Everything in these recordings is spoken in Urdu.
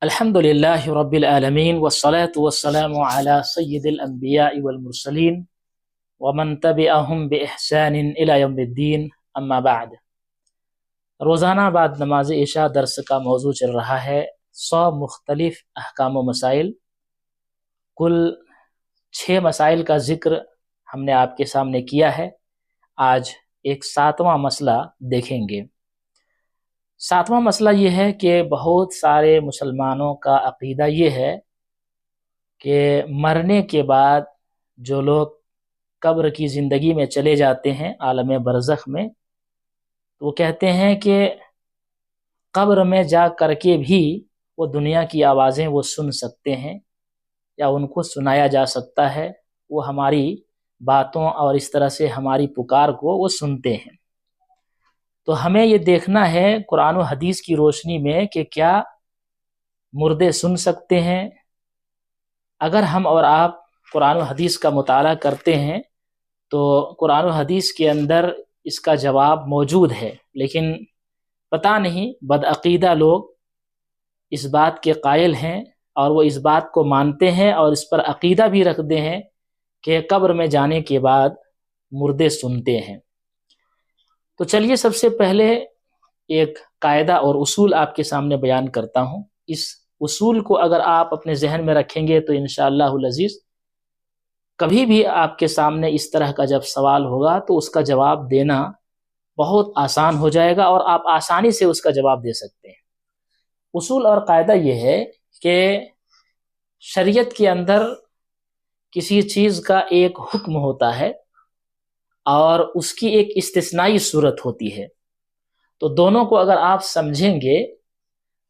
الحمد للہ رب العالمین والصلاة والسلام علی سید الانبیاء والمرسلین ومن تبعہم بإحسان الی یوم الدین اما بعد۔ روزانہ بعد نماز عشاء درس کا موضوع چل رہا ہے 100 مختلف احکام و مسائل۔ کل 6 مسائل کا ذکر ہم نے آپ کے سامنے کیا ہے۔ آج ایک 7واں مسئلہ دیکھیں گے۔ 7واں مسئلہ یہ ہے کہ بہت سارے مسلمانوں کا عقیدہ یہ ہے کہ مرنے کے بعد جو لوگ قبر کی زندگی میں چلے جاتے ہیں عالم برزخ میں، تو وہ کہتے ہیں کہ قبر میں جا کر کے بھی وہ دنیا کی آوازیں وہ سن سکتے ہیں یا ان کو سنایا جا سکتا ہے، وہ ہماری باتوں اور اس طرح سے ہماری پکار کو وہ سنتے ہیں۔ تو ہمیں یہ دیکھنا ہے قرآن و حدیث کی روشنی میں کہ کیا مردے سن سکتے ہیں۔ اگر ہم اور آپ قرآن و حدیث کا مطالعہ کرتے ہیں تو قرآن و حدیث کے اندر اس کا جواب موجود ہے، لیکن پتہ نہیں بدعقیدہ لوگ اس بات کے قائل ہیں اور وہ اس بات کو مانتے ہیں اور اس پر عقیدہ بھی رکھتے ہیں کہ قبر میں جانے کے بعد مردے سنتے ہیں۔ تو چلیے سب سے پہلے ایک قاعدہ اور اصول آپ کے سامنے بیان کرتا ہوں۔ اس اصول کو اگر آپ اپنے ذہن میں رکھیں گے تو انشاءاللہ العزیز کبھی بھی آپ کے سامنے اس طرح کا جب سوال ہوگا تو اس کا جواب دینا بہت آسان ہو جائے گا اور آپ آسانی سے اس کا جواب دے سکتے ہیں۔ اصول اور قاعدہ یہ ہے کہ شریعت کے اندر کسی چیز کا ایک حکم ہوتا ہے اور اس کی ایک استثنائی صورت ہوتی ہے، تو دونوں کو اگر آپ سمجھیں گے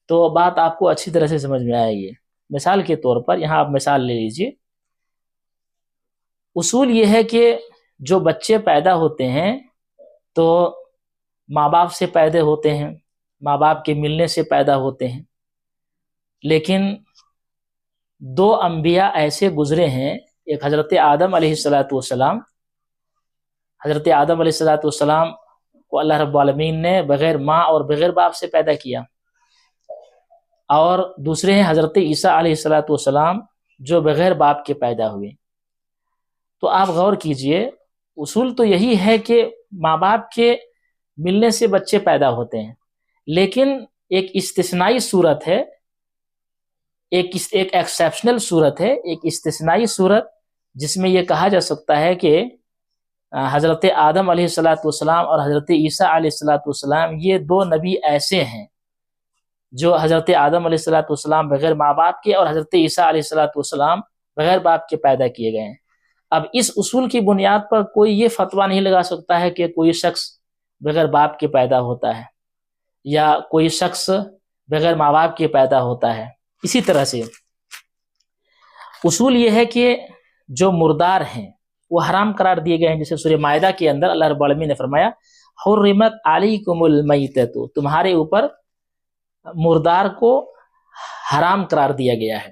تو بات آپ کو اچھی طرح سے سمجھ میں آئے گی۔ مثال کے طور پر یہاں آپ مثال لے لیجئے۔ اصول یہ ہے کہ جو بچے پیدا ہوتے ہیں تو ماں باپ سے پیدا ہوتے ہیں، ماں باپ کے ملنے سے پیدا ہوتے ہیں، لیکن 2 انبیاء ایسے گزرے ہیں، ایک حضرت آدم علیہ السلام۔ حضرت آدم علیہ السلام کو اللہ رب العالمین نے بغیر ماں اور بغیر باپ سے پیدا کیا، اور دوسرے ہیں حضرت عیسیٰ علیہ السلام جو بغیر باپ کے پیدا ہوئے۔ تو آپ غور کیجئے، اصول تو یہی ہے کہ ماں باپ کے ملنے سے بچے پیدا ہوتے ہیں، لیکن ایک استثنائی صورت ہے، ایک ایکسیپشنل صورت ہے، ایک استثنائی صورت جس میں یہ کہا جا سکتا ہے کہ حضرت آدم علیہ السلام اور حضرت عیسیٰ علیہ السلام یہ 2 نبی ایسے ہیں جو حضرت آدم علیہ السلام بغیر ماں باپ کے اور حضرت عیسیٰ علیہ السلام بغیر باپ کے پیدا کیے گئے ہیں۔ اب اس اصول کی بنیاد پر کوئی یہ فتویٰ نہیں لگا سکتا ہے کہ کوئی شخص بغیر باپ کے پیدا ہوتا ہے یا کوئی شخص بغیر ماں باپ کے پیدا ہوتا ہے۔ اسی طرح سے اصول یہ ہے کہ جو مردار ہیں وہ حرام قرار دیے گئے ہیں، جیسے سورہ مائدہ کے اندر اللہ رب العالمین نے فرمایا حرمت علیکم المیتۃ، تمہارے اوپر مردار کو حرام قرار دیا گیا ہے،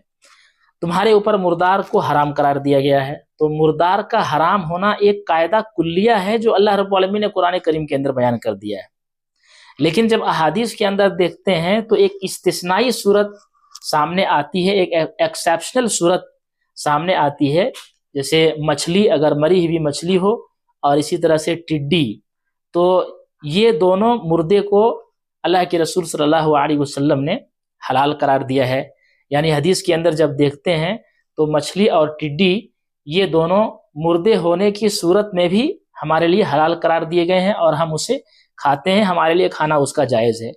تمہارے اوپر مردار کو حرام قرار دیا گیا ہے۔ تو مردار کا حرام ہونا ایک قاعدہ کلیہ ہے جو اللہ رب العالمین نے قرآن کریم کے اندر بیان کر دیا ہے، لیکن جب احادیث کے اندر دیکھتے ہیں تو ایک استثنائی صورت سامنے آتی ہے، ایک ایکسیپشنل صورت سامنے آتی ہے، جیسے مچھلی، اگر مری ہوئی مچھلی ہو اور اسی طرح سے ٹڈی، تو یہ دونوں مردے کو اللہ کے رسول صلی اللہ علیہ وسلم نے حلال قرار دیا ہے۔ یعنی حدیث کے اندر جب دیکھتے ہیں تو مچھلی اور ٹڈی یہ دونوں مردے ہونے کی صورت میں بھی ہمارے لیے حلال قرار دیے گئے ہیں اور ہم اسے کھاتے ہیں، ہمارے لیے کھانا اس کا جائز ہے۔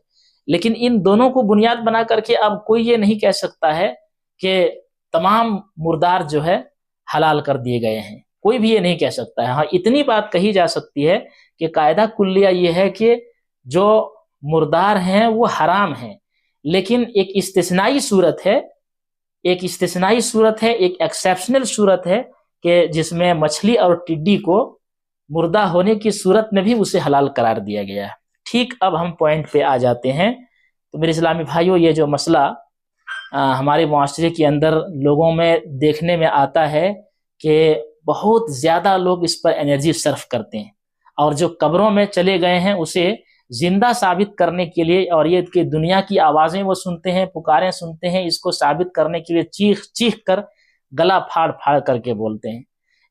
لیکن ان دونوں کو بنیاد بنا کر کے اب کوئی یہ نہیں کہہ سکتا ہے کہ تمام مردار جو ہے حلال کر دیے گئے ہیں، کوئی بھی یہ نہیں کہہ سکتا ہے۔ ہاں اتنی بات کہی جا سکتی ہے کہ قاعدہ کلیہ یہ ہے کہ جو مردار ہیں وہ حرام ہیں، لیکن ایک استثنائی صورت ہے، ایک استثنائی صورت ہے، ایک ایکسیپشنل صورت ہے کہ جس میں مچھلی اور ٹڈی کو مردہ ہونے کی صورت میں بھی اسے حلال قرار دیا گیا ہے۔ ٹھیک، اب ہم پوائنٹ پہ آ جاتے ہیں۔ تو میرے اسلامی بھائیوں، یہ جو مسئلہ ہمارے معاشرے کے اندر لوگوں میں دیکھنے میں آتا ہے کہ بہت زیادہ لوگ اس پر انرجی صرف کرتے ہیں، اور جو قبروں میں چلے گئے ہیں اسے زندہ ثابت کرنے کے لیے، اور یہ کہ دنیا کی آوازیں وہ سنتے ہیں، پکاریں سنتے ہیں، اس کو ثابت کرنے کے لیے چیخ چیخ کر، گلا پھاڑ پھاڑ کر کے بولتے ہیں۔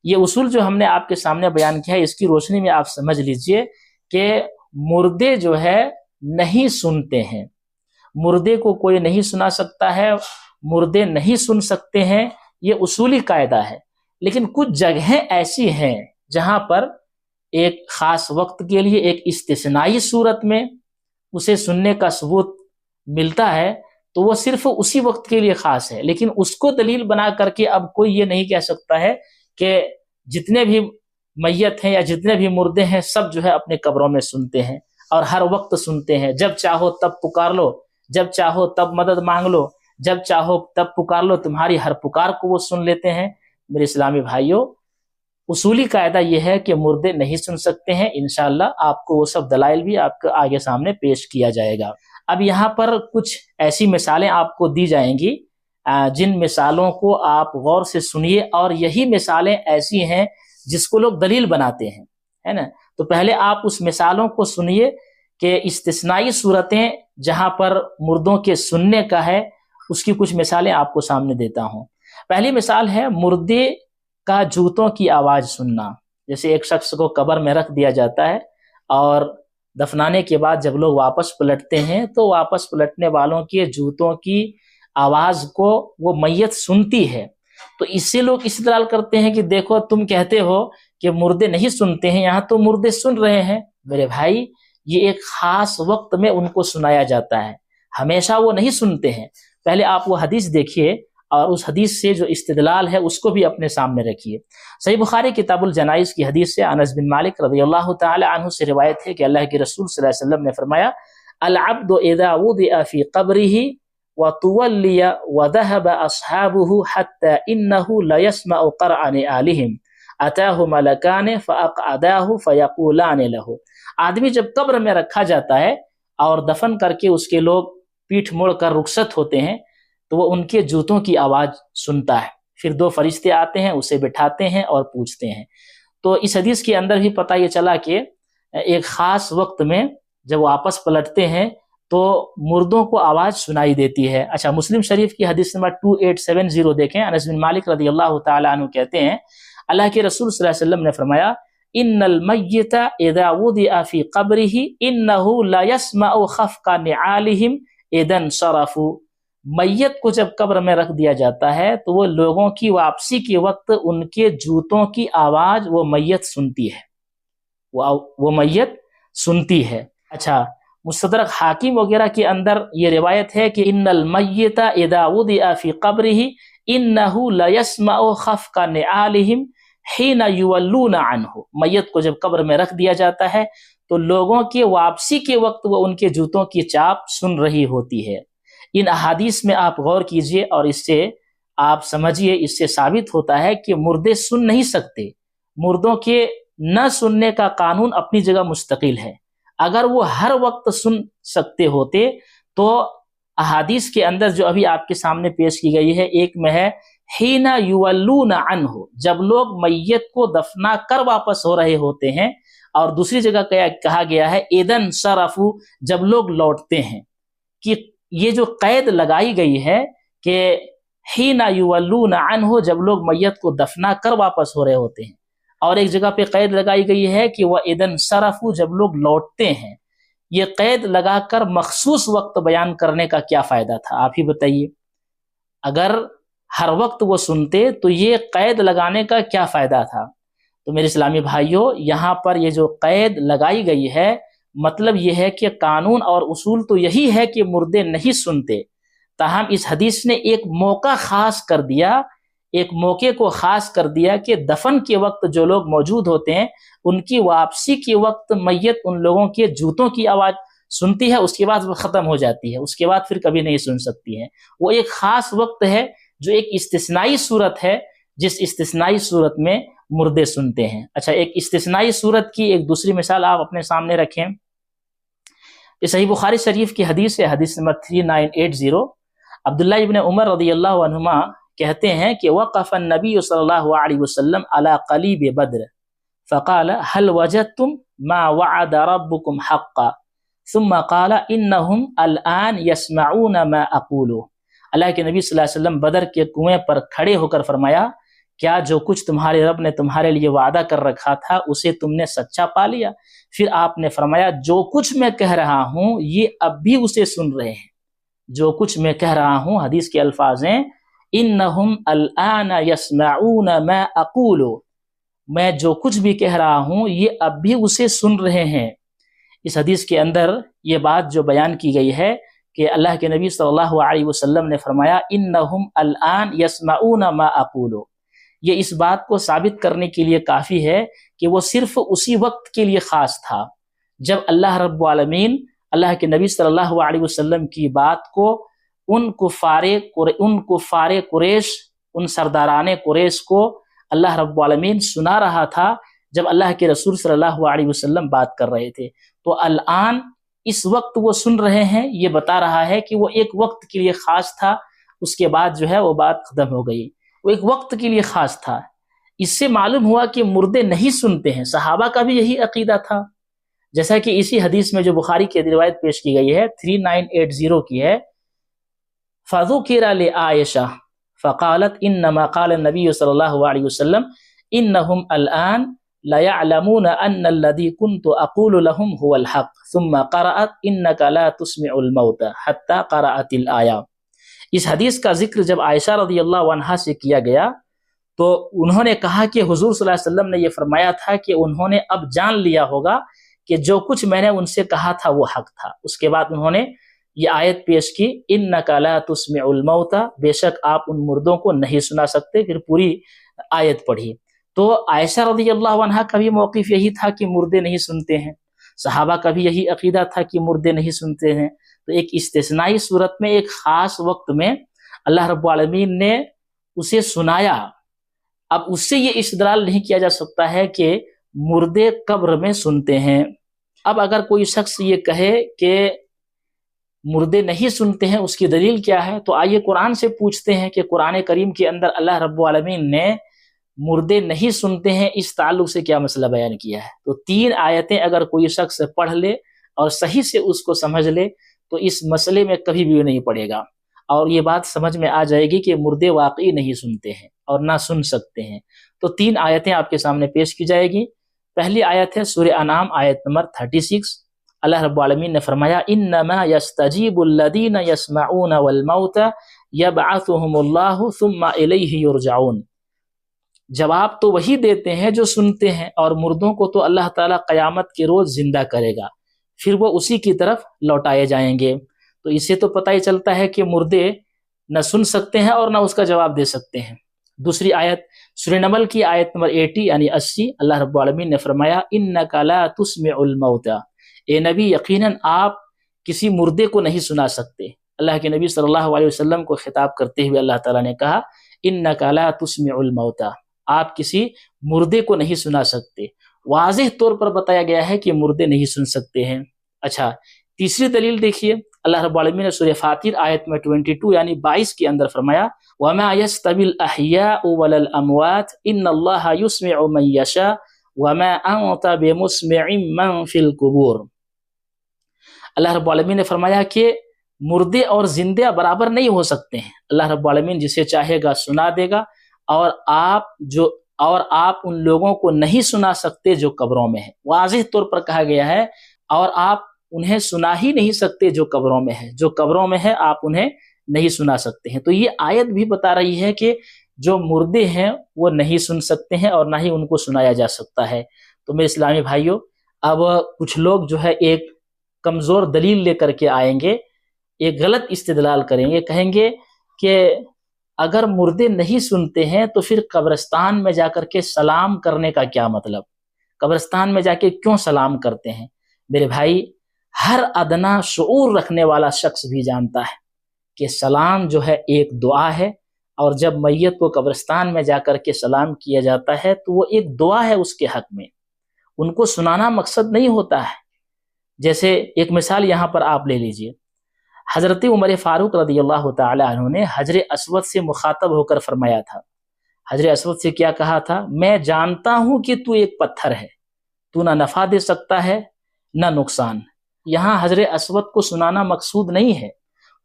یہ اصول جو ہم نے آپ کے سامنے بیان کیا ہے، اس کی روشنی میں آپ سمجھ لیجئے کہ مردے جو ہے نہیں سنتے ہیں، مردے کو کوئی نہیں سنا سکتا ہے، مردے نہیں سن سکتے ہیں، یہ اصولی قاعدہ ہے۔ لیکن کچھ جگہیں ایسی ہیں جہاں پر ایک خاص وقت کے لیے، ایک استثنائی صورت میں اسے سننے کا ثبوت ملتا ہے، تو وہ صرف اسی وقت کے لیے خاص ہے۔ لیکن اس کو دلیل بنا کر کے اب کوئی یہ نہیں کہہ سکتا ہے کہ جتنے بھی میت ہیں یا جتنے بھی مردے ہیں سب جو ہے اپنے قبروں میں سنتے ہیں اور ہر وقت سنتے ہیں، جب چاہو تب پکار لو، جب چاہو تب مدد مانگ لو، جب چاہو تب پکار لو، تمہاری ہر پکار کو وہ سن لیتے ہیں۔ میرے اسلامی بھائیوں، اصولی قاعدہ یہ ہے کہ مردے نہیں سن سکتے ہیں۔ انشاءاللہ آپ کو وہ سب دلائل بھی آپ کے آگے سامنے پیش کیا جائے گا۔ اب یہاں پر کچھ ایسی مثالیں آپ کو دی جائیں گی جن مثالوں کو آپ غور سے سنیے، اور یہی مثالیں ایسی ہیں جس کو لوگ دلیل بناتے ہیں، ہے نا۔ تو پہلے آپ اس مثالوں کو سنیے کہ استثنائی صورتیں جہاں پر مردوں کے سننے کا ہے، اس کی کچھ مثالیں آپ کو سامنے دیتا ہوں۔ پہلی مثال ہے مردے کا جوتوں کی آواز سننا۔ جیسے ایک شخص کو قبر میں رکھ دیا جاتا ہے اور دفنانے کے بعد جب لوگ واپس پلٹتے ہیں تو واپس پلٹنے والوں کے جوتوں کی آواز کو وہ میت سنتی ہے۔ تو اس سے لوگ استدلال کرتے ہیں کہ دیکھو تم کہتے ہو کہ مردے نہیں سنتے ہیں، یہاں تو مردے سن رہے ہیں۔ میرے بھائی، یہ ایک خاص وقت میں ان کو سنایا جاتا ہے، ہمیشہ وہ نہیں سنتے ہیں۔ پہلے آپ وہ حدیث دیکھیے اور اس حدیث سے جو استدلال ہے اس کو بھی اپنے سامنے رکھیے۔ صحیح بخاری کتاب الجنائز کی حدیث سے انس بن مالک رضی اللہ تعالی عنہ سے روایت ہے کہ اللہ کے رسول صلی اللہ علیہ وسلم نے فرمایا: العبد اذا وضع في قبره وتولي وذهب اصحابه حتى انه لا يسمع قرع نعالهم اتاه ملكان فاقعداه فيقولان له۔ آدمی جب قبر میں رکھا جاتا ہے اور دفن کر کے اس کے لوگ پیٹھ موڑ کر رخصت ہوتے ہیں تو وہ ان کے جوتوں کی آواز سنتا ہے۔ پھر دو فرشتے آتے ہیں، اسے بٹھاتے ہیں اور پوچھتے ہیں۔ تو اس حدیث کے اندر بھی پتہ یہ چلا کہ ایک خاص وقت میں جب وہ آپس پلٹتے ہیں تو مردوں کو آواز سنائی دیتی ہے۔ اچھا، مسلم شریف کی حدیث نمبر 2870 دیکھیں۔ انس بن مالک رضی اللہ تعالی عنہ کہتے ہیں اللہ کے رسول صلی اللہ علیہ وسلم نے فرمایا: ان المیت اذا وضع فی قبره انه لا يسمع خفق نعالهم اذا انصرفوا۔ میت کو جب قبر میں رکھ دیا جاتا ہے تو وہ لوگوں کی واپسی کے وقت ان کے جوتوں کی آواز وہ میت سنتی ہے، وہ میت سنتی ہے۔ اچھا، مستدرک حاکم وغیرہ کے اندر یہ روایت ہے کہ ان المیت اذا وضع فی قبره انه لا يسمع خفق نعالهم حين یولون عنہ۔ میت کو جب قبر میں رکھ دیا جاتا ہے تو لوگوں کے واپسی کے وقت وہ ان کے جوتوں کی چاپ سن رہی ہوتی ہے۔ ان احادیث میں آپ غور کیجئے اور اس سے آپ سمجھیے، اس سے ثابت ہوتا ہے کہ مردے سن نہیں سکتے۔ مردوں کے نہ سننے کا قانون اپنی جگہ مستقل ہے۔ اگر وہ ہر وقت سن سکتے ہوتے تو احادیث کے اندر جو ابھی آپ کے سامنے پیش کی گئی ہے، ایک میں ہے حین یولون عنہ، جب لوگ میت کو دفنا کر واپس ہو رہے ہوتے ہیں، اور دوسری جگہ کہا گیا ہے اذن صرفوا، جب لوگ لوٹتے ہیں۔ کہ یہ جو قید لگائی گئی ہے کہ حین یولون عنہ، جب لوگ میت کو دفنا کر واپس ہو رہے ہوتے ہیں، اور ایک جگہ پہ قید لگائی گئی ہے کہ وَإِذَا انصَرَفُوا، جب لوگ لوٹتے ہیں۔ یہ قید لگا کر مخصوص وقت بیان کرنے کا کیا فائدہ تھا، آپ ہی بتائیے۔ اگر ہر وقت وہ سنتے تو یہ قید لگانے کا کیا فائدہ تھا؟ تو میرے اسلامی بھائیوں، یہاں پر یہ جو قید لگائی گئی ہے، مطلب یہ ہے کہ قانون اور اصول تو یہی ہے کہ مردے نہیں سنتے، تاہم اس حدیث نے ایک موقع خاص کر دیا، ایک موقع کو خاص کر دیا کہ دفن کے وقت جو لوگ موجود ہوتے ہیں ان کی واپسی کے وقت میت ان لوگوں کے جوتوں کی آواز سنتی ہے، اس کے بعد وہ ختم ہو جاتی ہے، اس کے بعد پھر کبھی نہیں سن سکتی ہے۔ وہ ایک خاص وقت ہے جو ایک استثنائی صورت ہے، جس استثنائی صورت میں مردے سنتے ہیں۔ اچھا، ایک استثنائی صورت کی ایک دوسری مثال آپ اپنے سامنے رکھیں۔ یہ صحیح بخاری شریف کی حدیث ہے، حدیث نمبر 3980۔ عبداللہ ابن عمر رضی اللہ عنہما کہتے ہیں کہ وقف النبی صلی اللہ علیہ وسلم علی قلیب بدر فقال هل وجدتم ما وعد ربكم حقا ثم قال انہم الان یسمعون ما اقول. اللہ کے نبی صلی اللہ علیہ وسلم بدر کے کنویں پر کھڑے ہو کر فرمایا کیا جو کچھ تمہارے رب نے تمہارے لیے وعدہ کر رکھا تھا اسے تم نے سچا پا لیا؟ پھر آپ نے فرمایا جو کچھ میں کہہ رہا ہوں یہ اب بھی اسے سن رہے ہیں. جو کچھ میں کہہ رہا ہوں، حدیث کے الفاظ ہیں انہم الان یسمعون ما اقول، میں جو کچھ بھی کہہ رہا ہوں یہ اب بھی اسے سن رہے ہیں. اس حدیث کے اندر یہ بات جو بیان کی گئی ہے کہ اللہ کے نبی صلی اللہ علیہ وسلم نے فرمایا انہم الان یسمعون ما اقول، یہ اس بات کو ثابت کرنے کے لیے کافی ہے کہ وہ صرف اسی وقت کے لیے خاص تھا جب اللہ رب العالمین اللہ کے نبی صلی اللہ علیہ وسلم کی بات کو ان کفار قریش، ان سرداران قریش کو اللہ رب العالمین سنا رہا تھا جب اللہ کے رسول صلی اللہ علیہ وسلم بات کر رہے تھے. تو الان اس وقت وہ سن رہے ہیں، یہ بتا رہا ہے کہ وہ ایک وقت کے لیے خاص تھا، اس کے بعد جو ہے وہ بات ختم ہو گئی. وہ ایک وقت کے لیے خاص تھا. اس سے معلوم ہوا کہ مردے نہیں سنتے ہیں. صحابہ کا بھی یہی عقیدہ تھا، جیسا کہ اسی حدیث میں جو بخاری کی روایت پیش کی گئی ہے 3980 کی ہے. فذکر لعائشہ فقالت انما قال النبی صلی اللہ علیہ وسلم انہم الان ليعلمون ان الذي كنت اقول لهم هو الحق ثم قرأت انك لا تسمع الموتى حتى قرأت الآیہ. اس حدیث کا ذکر جب عائشہ رضی اللہ عنہا سے کیا گیا تو انہوں نے کہا کہ حضور صلی اللہ علیہ وسلم نے یہ فرمایا تھا کہ انہوں نے اب جان لیا ہوگا کہ جو کچھ میں نے ان سے کہا تھا وہ حق تھا. اس کے بعد انہوں نے یہ آیت پیش کی انک لا تسمع الموتى، بے شک آپ ان مردوں کو نہیں سنا سکتے. پھر پوری آیت پڑھی. تو عائشہ رضی اللہ عنہا کا بھی موقف یہی تھا کہ مردے نہیں سنتے ہیں، صحابہ کا بھی یہی عقیدہ تھا کہ مردے نہیں سنتے ہیں. تو ایک استثنائی صورت میں ایک خاص وقت میں اللہ رب العالمین نے اسے سنایا. اب اس سے یہ استدلال نہیں کیا جا سکتا ہے کہ مردے قبر میں سنتے ہیں. اب اگر کوئی شخص یہ کہے کہ مردے نہیں سنتے ہیں اس کی دلیل کیا ہے، تو آئیے قرآن سے پوچھتے ہیں کہ قرآن کریم کے اندر اللہ رب العالمین نے مردے نہیں سنتے ہیں اس تعلق سے کیا مسئلہ بیان کیا ہے. تو 3 آیتیں اگر کوئی شخص پڑھ لے اور صحیح سے اس کو سمجھ لے تو اس مسئلے میں کبھی بھی نہیں پڑے گا، اور یہ بات سمجھ میں آ جائے گی کہ مردے واقعی نہیں سنتے ہیں اور نہ سن سکتے ہیں. تو 3 آیتیں آپ کے سامنے پیش کی جائے گی. پہلی آیت ہے سورہ انعام آیت نمبر 36. اللہ رب العالمین نے فرمایا انما یستجیب الذین یسمعون والموتى یبعثهم اللہ ثم الیہ یرجعون. جواب تو وہی دیتے ہیں جو سنتے ہیں، اور مردوں کو تو اللہ تعالیٰ قیامت کے روز زندہ کرے گا، پھر وہ اسی کی طرف لوٹائے جائیں گے. تو اس سے تو پتہ ہی چلتا ہے کہ مردے نہ سن سکتے ہیں اور نہ اس کا جواب دے سکتے ہیں. دوسری آیت سورہ نمل کی آیت نمبر 80 یعنی 80، اللہ رب العالمین نے فرمایا انک لا تسمع الموتى، اے نبی یقیناً آپ کسی مردے کو نہیں سنا سکتے. اللہ کے نبی صلی اللہ علیہ وسلم کو خطاب کرتے ہوئے اللہ تعالیٰ نے کہا انک لا تسمع الموتى، آپ کسی مردے کو نہیں سنا سکتے. واضح طور پر بتایا گیا ہے کہ مردے نہیں سن سکتے ہیں. اچھا، تیسری دلیل دیکھیے. اللہ رب العالمین نے سورہ فاطر آیت میں 22 یعنی 22 کے اندر فرمایا وَمَا يَسْتَوِي الْأَحْيَاءُ وَلَا الْأَمْوَاتُ إِنَّ اللَّهَ يُسْمِعُ مَن يَشَاءُ وَمَا أَنْتَ بِمُسْمِعٍ مَّن فِي الْقُبُورِ. اللہ رب العالمین نے فرمایا کہ مردے اور زندے برابر نہیں ہو سکتے ہیں. اللہ رب العالمین جسے چاہے گا سنا دے گا، اور آپ ان لوگوں کو نہیں سنا سکتے جو قبروں میں ہیں. واضح طور پر کہا گیا ہے اور آپ انہیں سنا ہی نہیں سکتے جو قبروں میں ہے. جو قبروں میں ہے آپ انہیں نہیں سنا سکتے ہیں. تو یہ آیت بھی بتا رہی ہے کہ جو مردے ہیں وہ نہیں سن سکتے ہیں اور نہ ہی ان کو سنایا جا سکتا ہے. تو میرے اسلامی بھائیوں، اب کچھ لوگ جو ہے ایک کمزور دلیل لے کر کے آئیں گے، ایک غلط استدلال کریں گے، کہیں گے کہ اگر مردے نہیں سنتے ہیں تو پھر قبرستان میں جا کر کے سلام کرنے کا کیا مطلب؟ قبرستان میں جا کے کیوں سلام کرتے ہیں؟ میرے بھائی، ہر ادنا شعور رکھنے والا شخص بھی جانتا ہے کہ سلام جو ہے ایک دعا ہے، اور جب میت کو قبرستان میں جا کر کے سلام کیا جاتا ہے تو وہ ایک دعا ہے اس کے حق میں، ان کو سنانا مقصد نہیں ہوتا ہے. جیسے ایک مثال یہاں پر آپ لے لیجئے. حضرت عمر فاروق رضی اللہ تعالی عنہ نے حجر اسود سے مخاطب ہو کر فرمایا تھا. حجر اسود سے کیا کہا تھا؟ میں جانتا ہوں کہ تو ایک پتھر ہے، تو نہ نفع دے سکتا ہے نہ نقصان. یہاں حجر اسود کو سنانا مقصود نہیں ہے.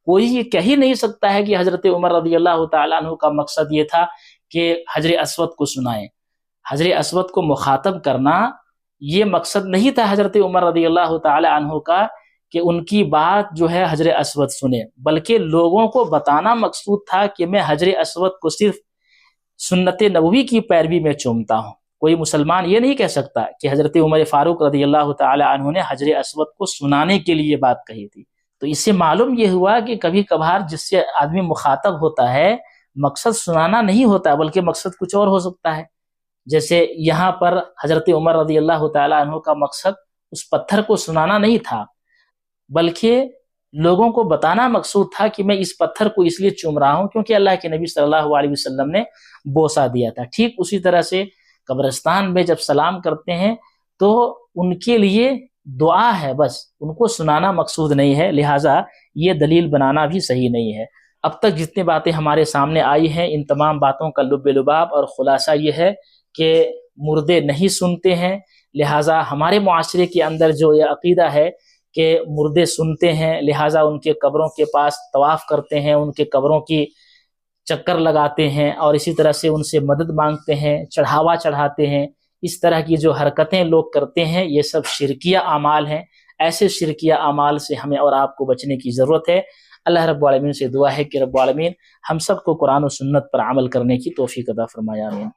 کوئی یہ کہہ ہی نہیں سکتا ہے کہ حضرت عمر رضی اللہ تعالیٰ عنہ کا مقصد یہ تھا کہ حجر اسود کو سنائیں. حجر اسود کو مخاطب کرنا یہ مقصد نہیں تھا حضرت عمر رضی اللہ تعالیٰ عنہ کا کہ ان کی بات جو ہے حجر اسود سنے، بلکہ لوگوں کو بتانا مقصود تھا کہ میں حجر اسود کو صرف سنت نبوی کی پیروی میں چومتا ہوں. کوئی مسلمان یہ نہیں کہہ سکتا کہ حضرت عمر فاروق رضی اللہ تعالیٰ عنہ نے حجر اسود کو سنانے کے لیے بات کہی تھی. تو اس سے معلوم یہ ہوا کہ کبھی کبھار جس سے آدمی مخاطب ہوتا ہے مقصد سنانا نہیں ہوتا بلکہ مقصد کچھ اور ہو سکتا ہے. جیسے یہاں پر حضرت عمر رضی اللہ تعالیٰ عنہ کا مقصد اس پتھر کو سنانا نہیں تھا بلکہ لوگوں کو بتانا مقصود تھا کہ میں اس پتھر کو اس لیے چوم رہا ہوں کیونکہ اللہ کے نبی صلی اللہ علیہ وسلم نے بوسہ دیا تھا. ٹھیک اسی طرح سے قبرستان میں جب سلام کرتے ہیں تو ان کے لیے دعا ہے، بس ان کو سنانا مقصود نہیں ہے، لہٰذا یہ دلیل بنانا بھی صحیح نہیں ہے. اب تک جتنی باتیں ہمارے سامنے آئی ہیں ان تمام باتوں کا لب لباب اور خلاصہ یہ ہے کہ مردے نہیں سنتے ہیں، لہٰذا ہمارے معاشرے کے اندر جو یہ عقیدہ ہے کہ مردے سنتے ہیں لہٰذا ان کے قبروں کے پاس طواف کرتے ہیں، ان کے قبروں کی چکر لگاتے ہیں اور اسی طرح سے ان سے مدد مانگتے ہیں، چڑھاوا چڑھاتے ہیں، اس طرح کی جو حرکتیں لوگ کرتے ہیں یہ سب شرکیہ اعمال ہیں. ایسے شرکیہ اعمال سے ہمیں اور آپ کو بچنے کی ضرورت ہے. اللہ رب العالمین سے دعا ہے کہ رب العالمین ہم سب کو قرآن و سنت پر عمل کرنے کی توفیق عطا فرمائے. آمین.